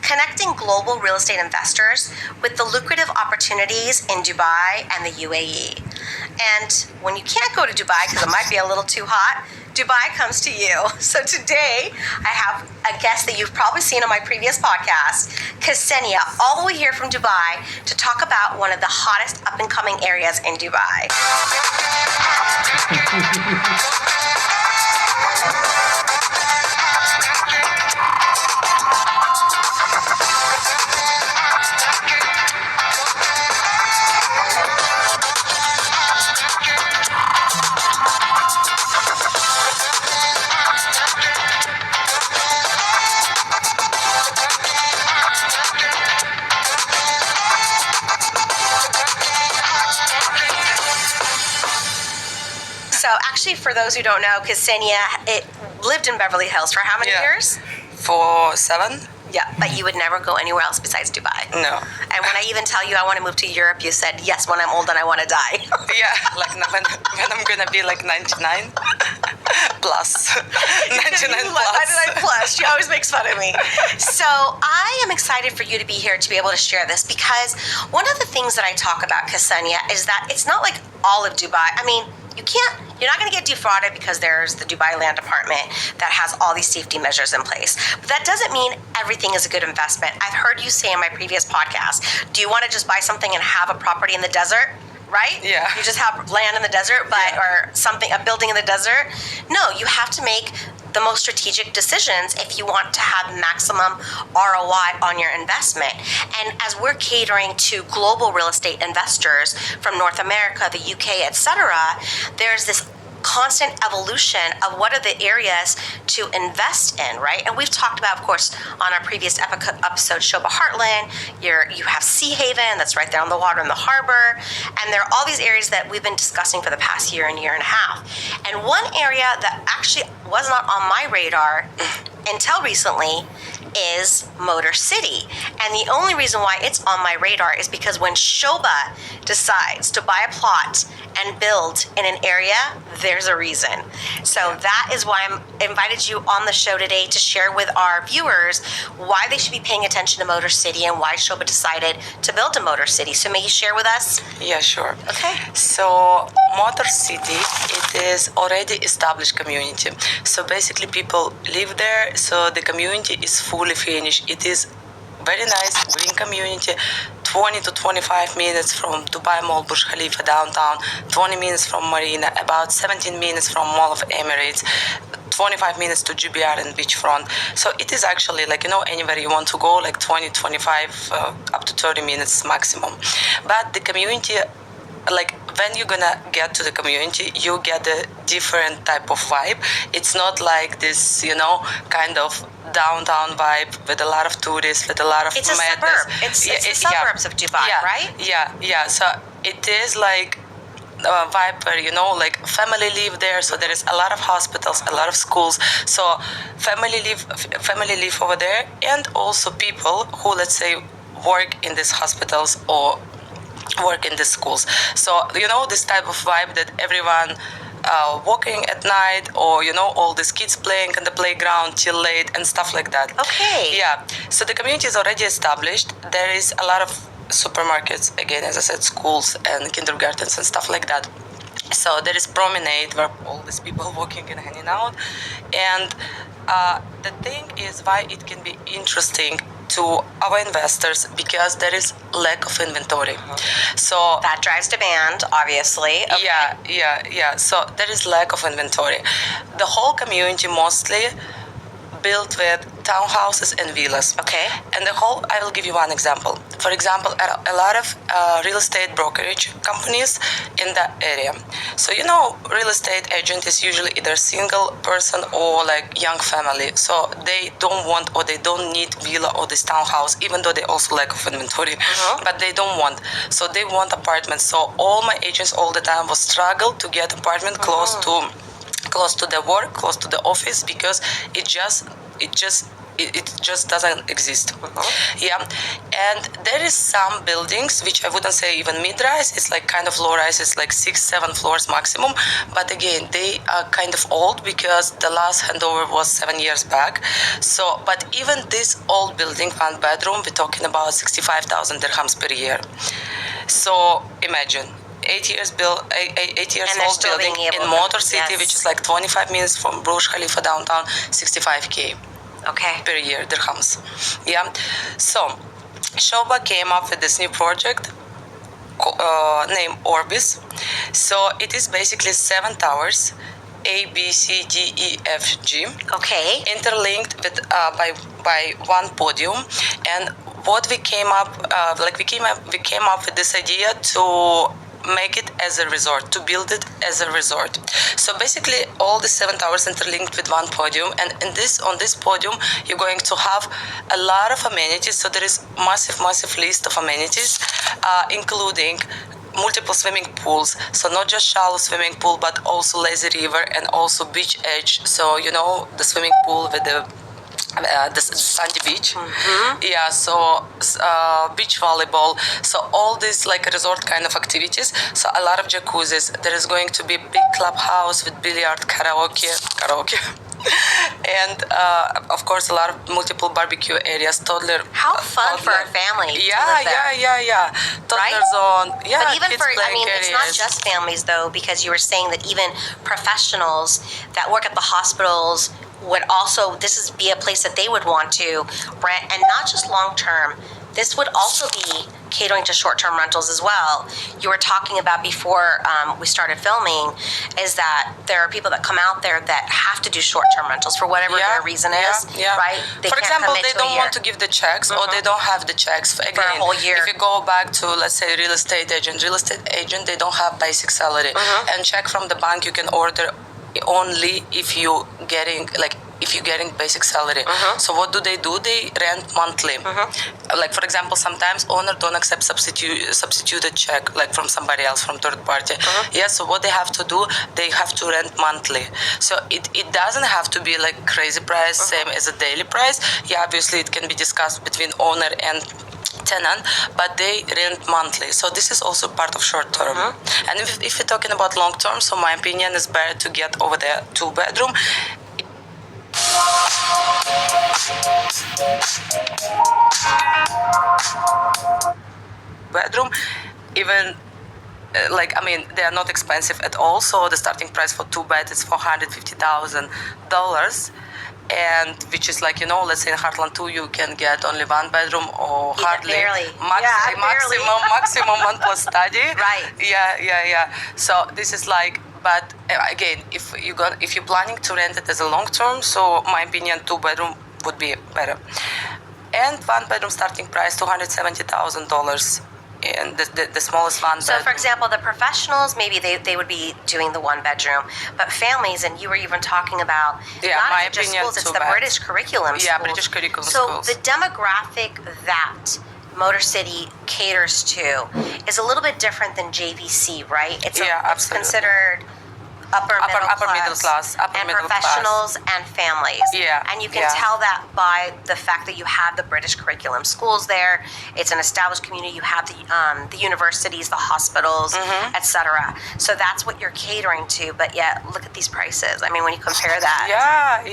connecting global real estate investors with the lucrative opportunities in Dubai and the UAE. And when you can't go to Dubai because it might be a little too hot, Dubai comes to you. So today I have a guest that you've probably seen on my previous podcast, Ksenia, all the way here from Dubai to talk about one of the hottest up and coming areas in Dubai. So actually, for those who don't know, Ksenia, it lived in Beverly Hills for how many years? For 7. Yeah, but you would never go anywhere else besides Dubai. No. And when I even tell you I want to move to Europe, you said, yes, when I'm old and I want to die. Yeah, like when I'm going to be like 99 plus. 99 plus. 99 plus. She always makes fun of me. So I am excited for you to be here to be able to share this, because one of the things that I talk about, Ksenia, is that it's not like all of Dubai. I mean, you're not going to get defrauded because there's the Dubai Land Department that has all these safety measures in place. But that doesn't mean everything is a good investment. I've heard you say in my previous podcast, do you want to just buy something and have a property in the desert? Right? Yeah. You just have land in the desert, or something, a building in the desert. No, you have to make the most strategic decisions if you want to have maximum ROI on your investment. And as we're catering to global real estate investors from North America, the UK, etc., there's this constant evolution of what are the areas to invest in, right? And we've talked about, of course, on our previous episode, Sobha Heartland, you have Sea Haven, that's right there on the water in the harbor, and there are all these areas that we've been discussing for the past year and a half. And one area that actually was not on my radar until recently is Motor City. And the only reason why it's on my radar is because when Sobha decides to buy a plot and build in an area, there's a reason. So that is why I'm invited you on the show today to share with our viewers why they should be paying attention to Motor City and why Sobha decided to build a Motor City. So may you share with us? Yeah, sure. Okay. So Motor City, it is already established community. So basically people live there, so the community is fully finished. It is very nice, green community, 20 to 25 minutes from Dubai Mall, Burj Khalifa downtown, 20 minutes from Marina, about 17 minutes from Mall of Emirates, 25 minutes to GBR and beachfront. So it is actually like, anywhere you want to go, like 20, 25, up to 30 minutes maximum. But the community, like when you're gonna get to the community, you get a different type of vibe. It's not like this, kind of downtown vibe with a lot of tourists, with a lot of It's a suburb. It's the suburbs of Dubai, right? Yeah. So it is like a vibe where, like family live there. So there is a lot of hospitals, a lot of schools. So family live over there, and also people who, let's say, work in these hospitals or work in the schools. So this type of vibe that everyone walking at night, or all these kids playing in the playground till late and stuff like that. Okay. Yeah, so the community is already established. There is a lot of supermarkets, again, as I said, schools and kindergartens and stuff like that. So there is promenade where all these people walking and hanging out. And the thing is why it can be interesting to our investors, because there is lack of inventory. So that drives demand, obviously. Okay. Yeah. So there is lack of inventory. The whole community mostly built with townhouses and villas. Okay. And I will give you one example. For example, a lot of real estate brokerage companies in that area. So, real estate agent is usually either single person or like young family. So they don't want, or they don't need villa or this townhouse, even though they also lack of inventory, but they don't want. So they want apartments. So all my agents all the time will struggle to get apartment close to the work, close to the office, because it just it just doesn't exist. Yeah, and there is some buildings which I wouldn't say even mid-rise. It's like kind of low-rise. It's like 6-7 floors maximum. But again, they are kind of old because the last handover was 7 years back. So, but even this old building, 1 bedroom, we're talking about 65,000 dirhams per year. So imagine. 8 years old building in Motor City, which is like 25 minutes from Burj Khalifa downtown, 65K per year dirhams. Yeah. So Sobha came up with this new project named Orbis. So it is basically 7 towers, A, B, C, D, E, F, G. Okay. Interlinked with by one podium. And what we came up with this idea to make it as a resort, to build it as a resort. So basically all the 7 towers interlinked with one podium, and on this podium you're going to have a lot of amenities. So there is massive list of amenities, including multiple swimming pools. So not just shallow swimming pool, but also lazy river and also beach edge. So the swimming pool with the sandy beach. Yeah, so beach volleyball. So all these like resort kind of activities. So a lot of jacuzzis. There is going to be a big clubhouse with billiard, karaoke. And of course a lot of multiple barbecue areas. How fun for a family. Yeah. Toddler zone. Yeah, but even kids for, areas. it's not just families though, because you were saying that even professionals that work at the hospitals would also, this would be a place that they would want to rent, and not just long term. This would also be catering to short-term rentals as well. You were talking about before we started filming is that there are people that come out there that have to do short-term rentals for whatever their reason is, right? They for example, they don't want to give the checks, or they don't have the checks again, for a whole year. If you go back to, let's say, real estate agent, they don't have basic salary, and check from the bank you can order only if you getting basic salary. So what do? They rent monthly. Like for example, sometimes owner don't accept substituted check, like from somebody else, from third party. Yeah, so what they have to do, they have to rent monthly. So it doesn't have to be like crazy price, same as a daily price. Yeah, obviously it can be discussed between owner and tenant, but they rent monthly. So this is also part of short term. And if you're talking about long term, so my opinion is better to get over there 2 bedroom. Even they are not expensive at all. So the starting price for 2 beds is $450,000. And which is like, let's say in Heartland 2 you can get only 1 bedroom or hardly. Maximum 1 plus study. Right. Yeah. So this is like, but again, if you're planning to rent it as a long term, so my opinion 2 bedroom would be better. And 1 bedroom starting price $270,000. And the smallest one. So, for example, the professionals, maybe they would be doing the 1 bedroom, but families, and you were even talking about not just schools, it's the British curriculum schools. Yeah, British curriculum schools. So the demographic that Motor City caters to is a little bit different than JVC, right? It's considered upper middle class, and professionals and families. Yeah. And you can tell that by the fact that you have the British curriculum schools there. It's an established community. You have the universities, the hospitals, etc. So that's what you're catering to. But yet, look at these prices. I mean, when you compare that to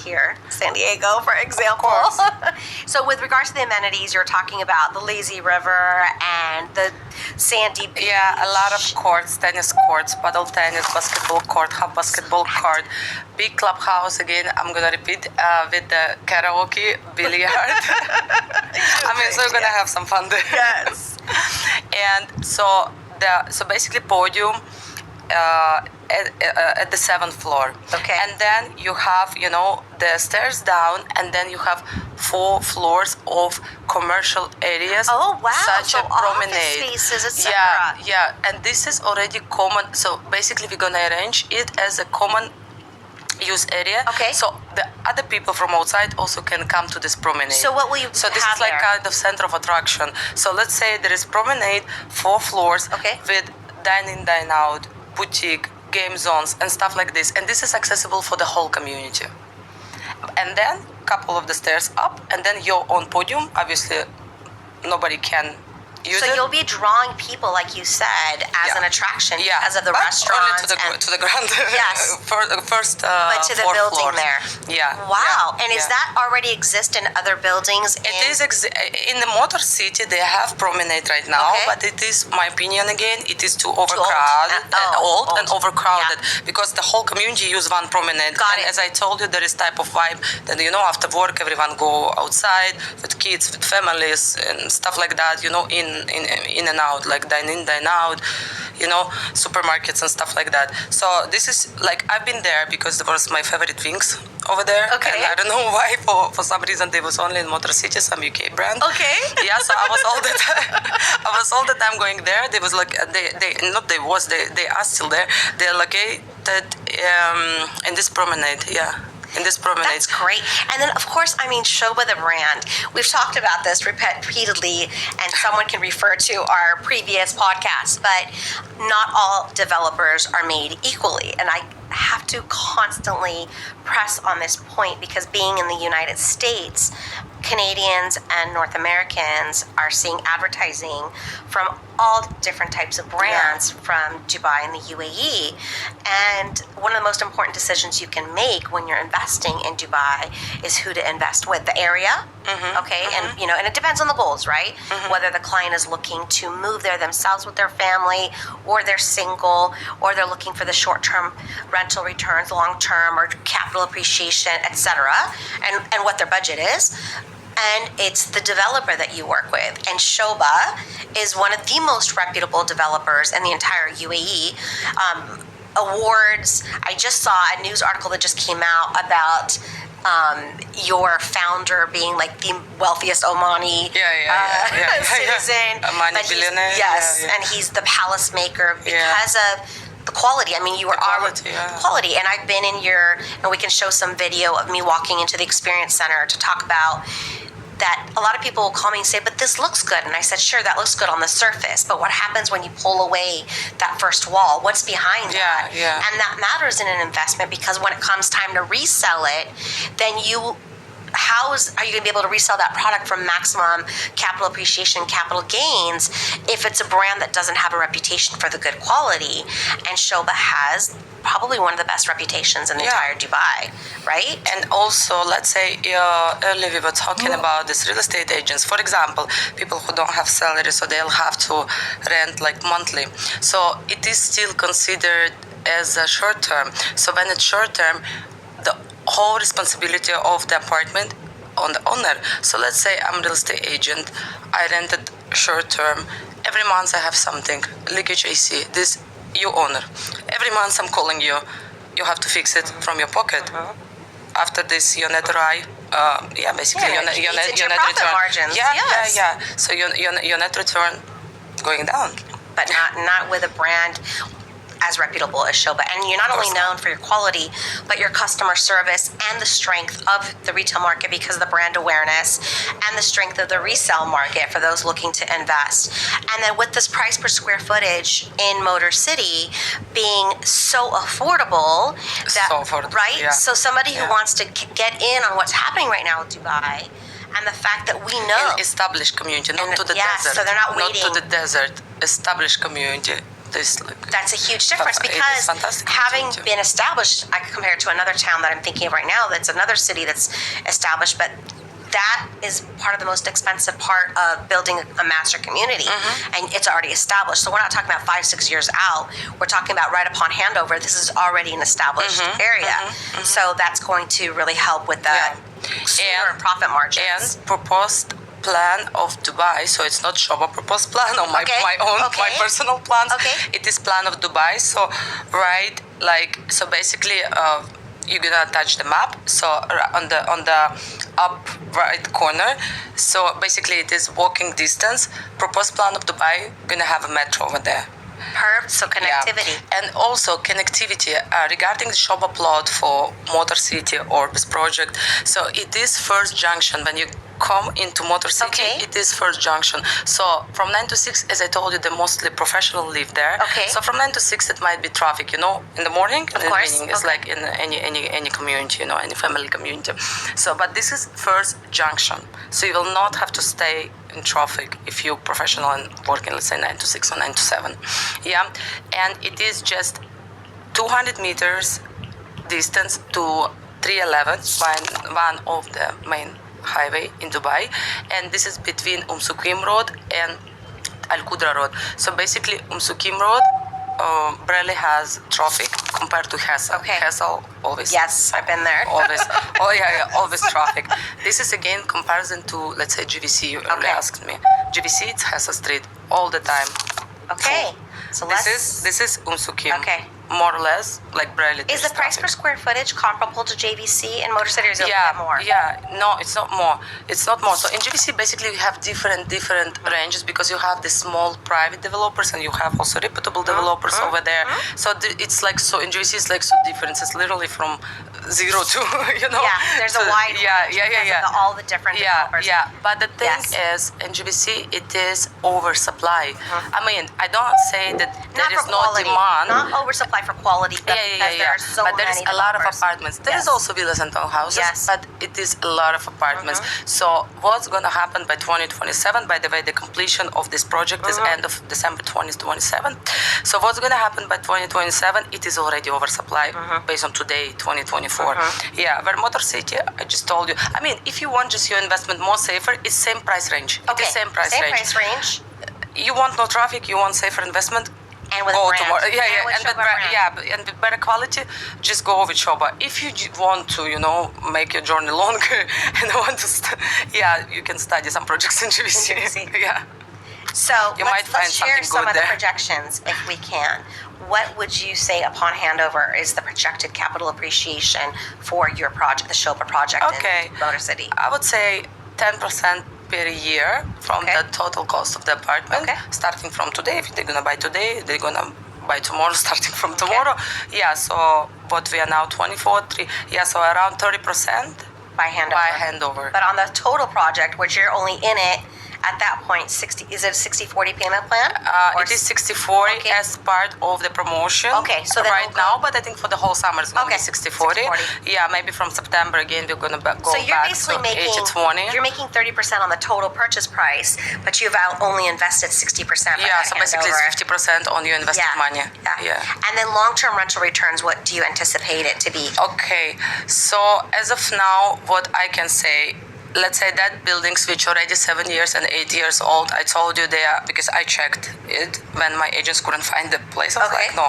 here, San Diego, for example. So with regards to the amenities, you're talking about the lazy river and the sandy beach. Yeah, a lot of courts, tennis courts, paddle tennis, basketball court, half basketball court, big clubhouse. Again, I'm gonna repeat with the karaoke, billiard. So we're gonna have some fun there. Yes. And so basically podium at the 7th floor. Okay. And then you have the stairs down, and then you have 4 floors of commercial areas. Oh wow! Such so a promenade. Office spaces, etc. Yeah. And this is already common. So basically, we're gonna arrange it as a common use area. Okay. So the other people from outside also can come to this promenade. So what will you So this have is like there? kind of center of attraction. So let's say there is promenade, 4 floors with dine-in, dine-out, boutique, game zones, and stuff like this. And this is accessible for the whole community. and then couple of the stairs up, and then your own podium. Obviously, nobody can use So it. you'll be drawing people, like you said, as an attraction because of the but restaurants only to the ground. Yes. First but to the four building floors. there. Yeah. Wow. yeah, And is yeah. that already exist in other buildings? It is in the Motor City. They have promenade right now, Okay. but it is, my opinion again, it is too overcrowded, old and overcrowded, because the whole community use one promenade. Got and it. as I told you, there is type of vibe that after work everyone go outside with kids, with families and stuff like that. In and out, like dine in, dine out. Supermarkets and stuff like that. So this is like I've been there because it was my favorite things over there. Okay. And I don't know why. For some reason, they was only in Motor City, some UK brand. Okay. Yeah. So I was all the time going there. They was like they are still there. They're located in this promenade. Yeah. In this promenade. That's great. And then, of course, Sobha the brand. We've talked about this repeatedly, and someone can refer to our previous podcast, but not all developers are made equally. And I have to constantly press on this point because being in the United States, Canadians and North Americans are seeing advertising from all different types of brands from Dubai and the UAE. And one of the most important decisions you can make when you're investing in Dubai is who to invest with. The area, okay? And and it depends on the goals, right? Whether the client is looking to move there themselves with their family, or they're single, or they're looking for the short-term rental returns, long-term, or capital appreciation, etc., and what their budget is. And it's the developer that you work with. And Sobha is one of the most reputable developers in the entire UAE. Awards. I just saw a news article that just came out about your founder being like the wealthiest Omani citizen. Omani billionaire. Yes, Yeah. and he's the palace maker because of the quality. You were quality. And I've been in and we can show some video of me walking into the experience center to talk about that. A lot of people will call me and say, but this looks good. And I said, sure, that looks good on the surface. But what happens when you pull away that first wall? What's behind that? Yeah. And that matters in an investment, because when it comes time to resell it, then are you going to be able to resell that product for maximum capital appreciation, capital gains, if it's a brand that doesn't have a reputation for the good quality? And Sobha has probably one of the best reputations in the entire Dubai, right? And also, let's say earlier we were talking about these real estate agents. For example, people who don't have salary, so they'll have to rent like monthly. So it is still considered as a short term. So when it's short term, the whole responsibility of the apartment on the owner. So let's say I'm a real estate agent. I rented short term. Every month I have something, leakage AC. This you owner. Every month I'm calling you. You have to fix it from your pocket. After this, your net ROI, basically your net profit return. margins. Yeah. So your net return going down. But not with a brand as reputable as Sobha. And you're not only known for your quality, but your customer service and the strength of the retail market because of the brand awareness, and the strength of the resale market for those looking to invest. And then with this price per square footage in Motor City being so affordable, right? Yeah. So somebody who wants to get in on what's happening right now in Dubai, and the fact that we know an established community, not to the desert. So they're not waiting. Not to the desert. Established community. That's a huge difference, because having been established, I can compare it to another town that I'm thinking of right now. That's another city that's established, but that is part of the most expensive part of building a master community, and it's already established. So we're not talking about 5-6 years out. We're talking about right upon handover. This is already an established area, so that's going to really help with that and profit margins. And proposed plan of Dubai, so it's not Sobha proposed plan or my own my personal plans. It is plan of Dubai. So basically you're gonna touch the map. So on the up right corner. So basically it is walking distance. Proposed plan of Dubai, gonna have a metro over there. So connectivity. Yeah. And also connectivity regarding the Sobha plot for Motor City or this project. So it is first junction when you come into Motor City, Okay. it is first junction. So from 9 to 6, as I told you, the mostly professional live there. Okay. So from 9 to 6, it might be traffic, in the morning and in the course. evening. It's Okay. like in any community, any family community. So, but this is first junction. So you will not have to stay in traffic if you're professional and working, let's say 9 to 6 or 9 to 7. Yeah. And it is just 200 meters distance to 311, one of the main highway in Dubai, and this is between Suqim Road and Al Qudra Road. So basically, Suqim Road barely has traffic compared to Hassel. Okay. Hassel always. Yes, I've been there. Always. Oh yeah, always traffic. This is again comparison to, let's say, GVC. You earlier asked me. GVC, it's Hassel Street all the time. Okay. So This is Suqim. Okay. More or less, like barely. Is the price per square footage comparable to JVC in Motor City, or is it a Yeah, bit more? yeah. No, it's not more. It's not more. So in GVC, basically, you have different ranges because you have the small private developers and you have also reputable developers over there. So it's like, so in GVC, it's like so different. It's literally from zero to, Yeah, there's a wide range because of all the different developers. Yeah. But the thing Yes. is, in GVC, it is oversupply. I mean, I don't say that there Not is for no quality, demand. not oversupply for quality, but because there are so But there is many a lot of developers. apartments. There is Yes. also villas and townhouses, Yes. but it is a lot of apartments. So what's going to happen by 2027? By the way, the completion of this project is end of December 2027. So what's going to happen by 2027? It is already oversupply based on today, 2024. Yeah, where Motor City, I just told you. I mean, if you want just your investment more safer, it's same price range. Okay. It is same price range. Price range. You want no traffic, you want safer investment, And with go brand. to more, And with and with Sobha brand. and with better quality, just go with Sobha. If you want to, make your journey longer and want to, you can study some projects in GVC. Yeah. So You might find let's share something some good of the there. projections if we can. What would you say upon handover is the projected capital appreciation for your project, the Sobha project Okay. in Motor City? I would say 10% per year from Okay. the total cost of the apartment, Okay. starting from today. If they're gonna buy today, they're gonna buy tomorrow, starting from tomorrow. Yeah. So what we are now 24, 3. Yeah. So around 30% By handover. by handover. But on the total project, which you're only in it at that point, 60, is it a 60-40 payment plan? Or It is 60-40 Okay. as part of the promotion. Okay, so then right we'll go- now, but I think for the whole summer it's going to Okay, be 60-40. 60-40. Yeah, maybe from September again we're going to go So you're back basically to making 80-20. you're making 30% on the total purchase price, but you've only invested 60%. Yeah, so basically it's 50% on your invested money. Yeah. And then long-term rental returns, what do you anticipate it to be? Okay, so as of now, what I can say, let's say that buildings which already 7 years and 8 years old, I told you they are, because I checked it when my agents couldn't find the place. I was Okay. like, no,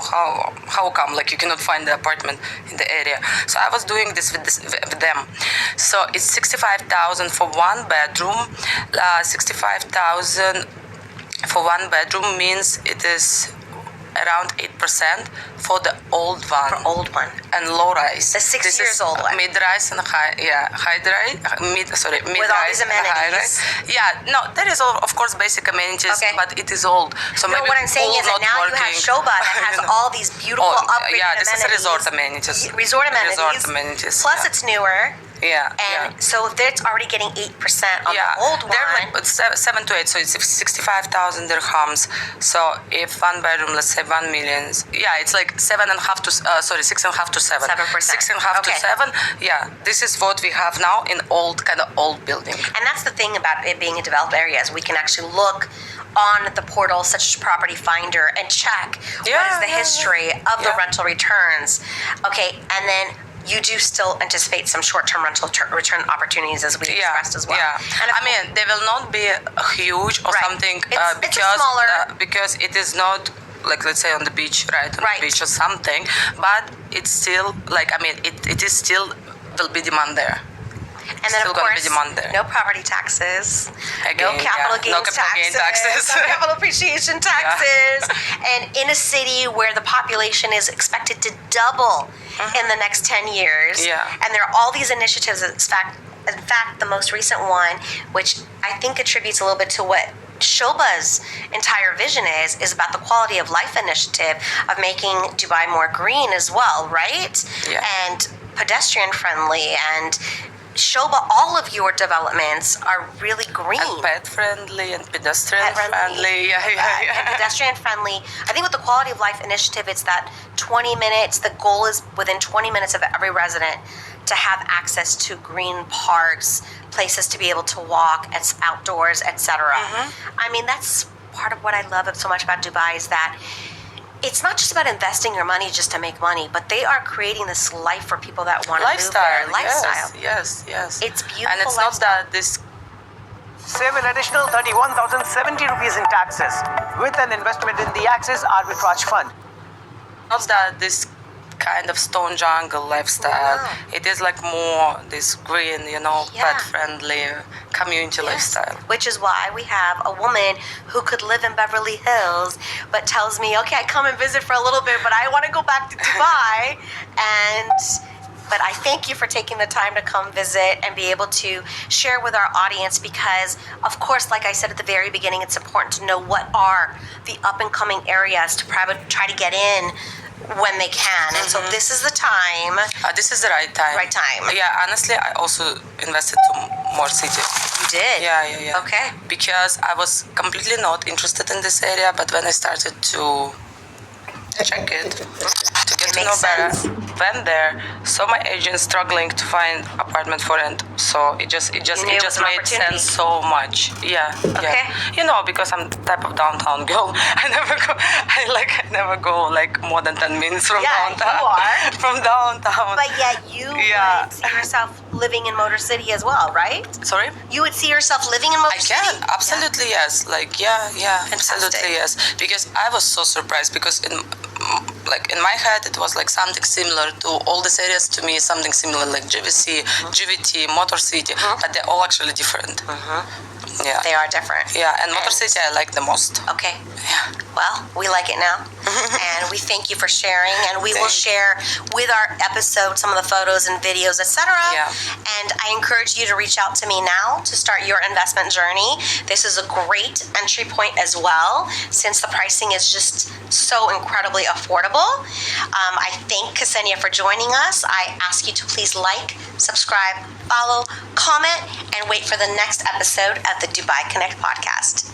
how come? Like you cannot find the apartment in the area. So I was doing this with them. So it's 65,000 for one bedroom. 65,000 for one bedroom means it is around 8% for the old one. For old one. And low rise. The 6 This years is old one. Mid rise and high rise. Mid With all rise these and high amenities. rise. Yeah, no, there is of course basic amenities, Okay. but it is old. So No, maybe what I'm saying pool is that not now you have working. Sobha that has all these beautiful upgraded yeah, this amenities. is resort amenities. Resort amenities. Resort amenities. Plus yeah. it's newer. Yeah. And so if it's already getting 8% on the old one. They're like 7 to 8, so it's 65,000 dirhams. So if one bedroom, let's say 1 million, it's like 6.5 to 7. 7%. 6.5 to Okay. 7. Yeah, this is what we have now in old building. And that's the thing about it being in developed areas. We can actually look on the portal such as Property Finder and check what is the history of the rental returns. Okay, and then you do still anticipate some short-term rental return opportunities as we expressed as well. Yeah, And I mean, they will not be huge or something It's a smaller. because it is not like, let's say on the beach, right? On Right. the beach or something, but it's still like, I mean, it is still will be demand there. And then, Still of gonna be course, demand there. no property taxes, Again, no capital yeah, gains no capital gain taxes. no capital appreciation taxes, and in a city where the population is expected to double in the next 10 years, Yeah. and there are all these initiatives. In fact, the most recent one, which I think attributes a little bit to what Sobha's entire vision is about the quality of life initiative of making Dubai more green as well, right? Yeah. And pedestrian friendly, and Sobha, all of your developments are really green. And pet friendly and pedestrian friendly. And pedestrian friendly. I think with the Quality of Life Initiative, it's that 20 minutes. The goal is within 20 minutes of every resident to have access to green parks, places to be able to walk, it's outdoors, etc. I mean, that's part of what I love so much about Dubai is that it's not just about investing your money just to make money, but they are creating this life for people that want to move there. Lifestyle. Yes. It's beautiful. And it's not that this. Save an additional 31,070 rupees in taxes with an investment in the Axis Arbitrage Fund. Not that this kind of stone jungle lifestyle. Wow. It is like more this green, pet friendly community lifestyle. Which is why we have a woman who could live in Beverly Hills, but tells me, okay, I come and visit for a little bit, but I want to go back to Dubai. But I thank you for taking the time to come visit and be able to share with our audience because, of course, like I said at the very beginning, it's important to know what are the up-and-coming areas to try to get in when they can. And so this is the time. This is the right time. Right time. Yeah, honestly, I also invested to more cities. You did? Yeah. Okay. Because I was completely not interested in this area, but when I started to check it, to get to know better, went there, saw my agent struggling to find apartment for rent, so it just made sense so much. Yeah. Because I'm type of downtown girl. I never go like more than 10 minutes from downtown. You are. From downtown. But yet you would see yourself living in Motor City as well, right? Sorry? You would see yourself living in Motor City? I can, absolutely yes. Absolutely yes. Because I was so surprised because in my head it was like something similar to all these areas. To me, something similar like GVC, GVT, Motor City, but they're all actually different. Yeah, they are different. Yeah, and Motor City I like the most. Okay. Yeah. Well, we like it now, and we thank you for sharing. And we will share with our episode some of the photos and videos, etc. Yeah. And I encourage you to reach out to me now to start your investment journey. This is a great entry point as well, since the pricing is just so incredibly affordable. I thank Ksenia for joining us. I ask you to please like, subscribe, follow, comment, and wait for the next episode of the Dubai Connect podcast.